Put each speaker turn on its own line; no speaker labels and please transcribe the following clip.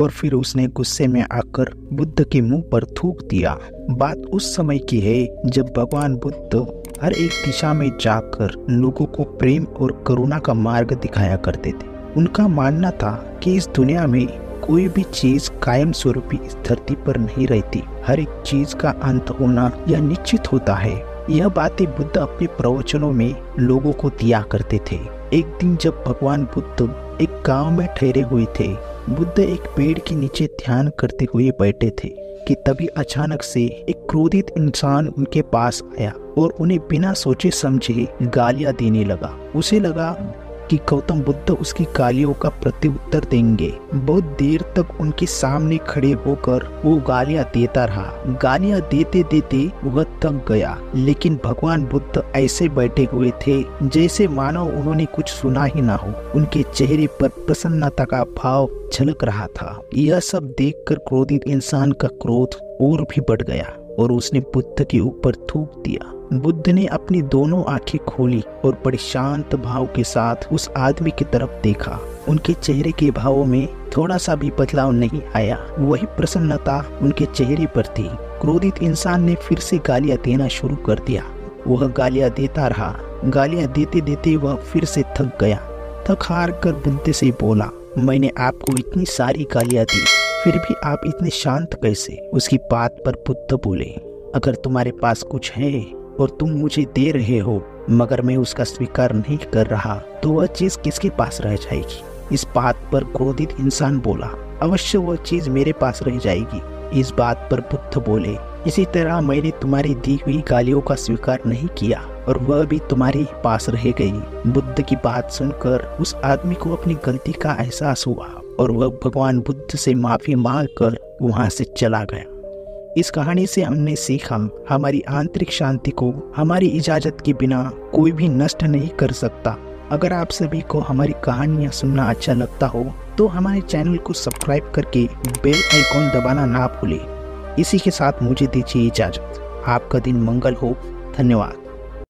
और फिर उसने गुस्से में आकर बुद्ध के मुंह पर थूक दिया। बात उस समय की है जब भगवान बुद्ध हर एक दिशा में जाकर लोगों को प्रेम और करुणा का मार्ग दिखाया करते थे। उनका मानना था कि इस दुनिया में कोई भी चीज कायम स्वरूपी इस धरती पर नहीं रहती, हर एक चीज का अंत होना यह निश्चित होता है। यह बातें बुद्ध अपने प्रवचनों में लोगों को दिया करते थे। एक दिन जब भगवान बुद्ध एक गांव में ठहरे हुए थे, बुद्ध एक पेड़ के नीचे ध्यान करते हुए बैठे थे कि तभी अचानक से एक क्रोधित इंसान उनके पास आया और उन्हें बिना सोचे समझे गालियां देने लगा। उसे लगा कि गौतम बुद्ध उसकी गालियों का प्रत्युत्तर देंगे। बहुत देर तक उनके सामने खड़े होकर वो गालियां देता रहा। गालियां देते देते वह थक गया, लेकिन भगवान बुद्ध ऐसे बैठे हुए थे जैसे मानो उन्होंने कुछ सुना ही ना हो। उनके चेहरे पर प्रसन्नता का भाव झलक रहा था। यह सब देखकर क्रोधित इंसान का क्रोध और भी बढ़ गया और उसने बुद्ध के ऊपर थूक दिया। बुद्ध ने अपनी दोनों आंखें खोली और बड़े शांत भाव के साथ उस आदमी की तरफ देखा। उनके चेहरे के भावों में थोड़ा सा भी बदलाव नहीं आया, वही प्रसन्नता उनके चेहरे पर थी। क्रोधित इंसान ने फिर से गालियां देना शुरू कर दिया। वह गालियां देता रहा। गालियां देते देते वह फिर से थक गया। थक हार कर बुद्ध से बोला, मैंने आपको इतनी सारी गालियां दी, फिर भी आप इतने शांत कैसे? उसकी बात पर बुद्ध बोले, अगर तुम्हारे पास कुछ है और तुम मुझे दे रहे हो मगर मैं उसका स्वीकार नहीं कर रहा, तो वह चीज किसके पास रह जाएगी? इस बात पर क्रोधित इंसान बोला, अवश्य वह चीज मेरे पास रह जाएगी। इस बात पर बुद्ध बोले, इसी तरह मैंने तुम्हारी दी हुई गालियों का स्वीकार नहीं किया और वह भी तुम्हारे पास रह गई। बुद्ध की बात सुनकर उस आदमी को अपनी गलती का एहसास हुआ और वह भगवान बुद्ध से माफी मांगकर वहां से चला गया। इस कहानी से हमने सीखा, हमारी आंतरिक शांति को हमारी इजाजत के बिना कोई भी नष्ट नहीं कर सकता। अगर आप सभी को हमारी कहानियाँ सुनना अच्छा लगता हो तो हमारे चैनल को सब्सक्राइब करके बेल आइकॉन दबाना ना भूलें। इसी के साथ मुझे दीजिए इजाजत। आपका दिन मंगल हो। धन्यवाद।